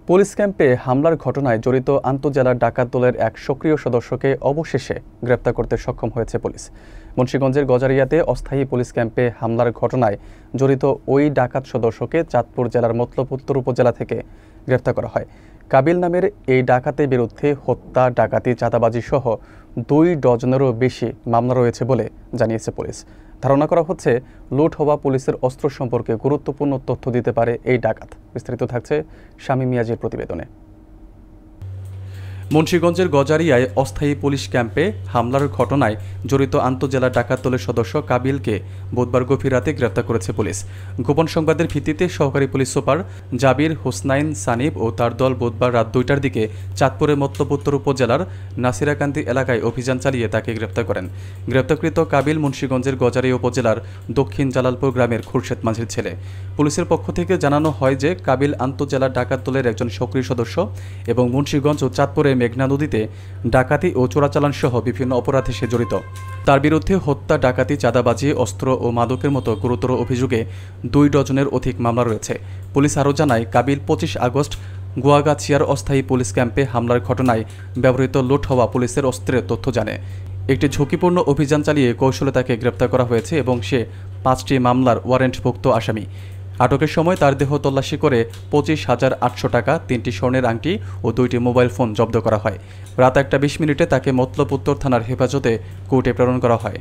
Police ক্যাম্পে হামলার ঘটনায় জড়িত আন্তঃজেলা ডাকাত দলের এক সক্রিয় সদস্যকে অবশেষে গ্রেপ্তার করতে সক্ষম হয়েছে পুলিশ। মুন্সিগঞ্জের গজারিয়াতে অস্থায়ী পুলিশ ক্যাম্পে হামলার ঘটনায় জড়িত ওই ডাকাত সদস্যকে চাঁদপুর জেলার মতলব উত্তর উপজেলা থেকে গ্রেপ্তার করা হয়। কাবিল নামের এই ডাকাতের বিরুদ্ধে হত্যা, ডাকাতি, চাঁদাবাজি সহ 2 ডজনেরও বেশি মামলা রয়েছে বলে জানিয়েছে পুলিশ। ধারণা করা হচ্ছে লুট হওয়া পুলিশের অস্ত্র সম্পর্কে গুরুত্বপূর্ণ তথ্য দিতে পারে এই ডাকাত। বিস্তারিত থাকছে শামীম মিয়াজির প্রতিবেদনে। মুন্সিগঞ্জের গজারিয়ায় অস্থায়ী পুলিশ ক্যাম্পে হামলার ঘটনায় জড়িত আন্তঃজেলা ডাকাত দলের সদস্য কাবিলকে বুধবার গভীর রাতে গ্রেপ্তার করেছে পুলিশ। গোপন সংবাদের ভিত্তিতে সহকারী পুলিশ সুপার জাবির হোসনাইন সানিব ও তার দল বুধবার রাত 2টার দিকে চাঁদপুরের মতলব উত্তর উপজেলার নাসিরাকান্দি এলাকায় অভিযান চালিয়ে তাকে গ্রেপ্তার করেন। গ্রেপ্তারকৃত কাবিল মুন্সিগঞ্জের গজারিয়া উপজেলার দক্ষিণ জালালপুর গ্রামের খুরশেদ মাঝির ছেলে। পুলিশের পক্ষ থেকে জানানো হয় যে কাবিল আন্তঃজেলা ডাকাত দলের একজন সক্রিয় সদস্য এবং মুন্সিগঞ্জ ও চাঁদপুরে মেঘনা নদীতে ডাকাতি ও চোরাচালান সহ বিভিন্ন অপরাধে সে জড়িত। তার বিরুদ্ধে হত্যা, ডাকাতি, চাঁদাবাজি, অস্ত্র ও মাদকের মতো গুরুতর অভিযোগে 2 ডজনের অধিক মামলা রয়েছে। পুলিশ আরও জানায়, কাবিল 25 আগস্ট গুয়াগাছিয়ার অস্থায়ী পুলিশ ক্যাম্পে হামলার ঘটনায় ব্যবহৃত লুট হওয়া পুলিশের অস্ত্রের তথ্য জানে। একটি ঝুঁকিপূর্ণ অভিযান চালিয়ে কৌশলে তাকে গ্রেপ্তার করা হয়েছে এবং সে 5টি মামলার ওয়ারেন্টভুক্ত আসামি। আটকের সময় তার দেহ তল্লাশি করে 25,800 টাকা, 3টি স্বর্ণের আংটি ও 2টি মোবাইল ফোন জব্দ করা হয়। রাত 1টা 20 মিনিটে তাকে মতলব উত্তর থানার হেফাজতে কোর্টে প্রেরণ করা হয়।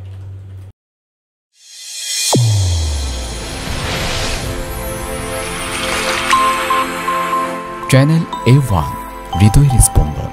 চ্যানেল A1 হৃদয়ের স্পন্দন।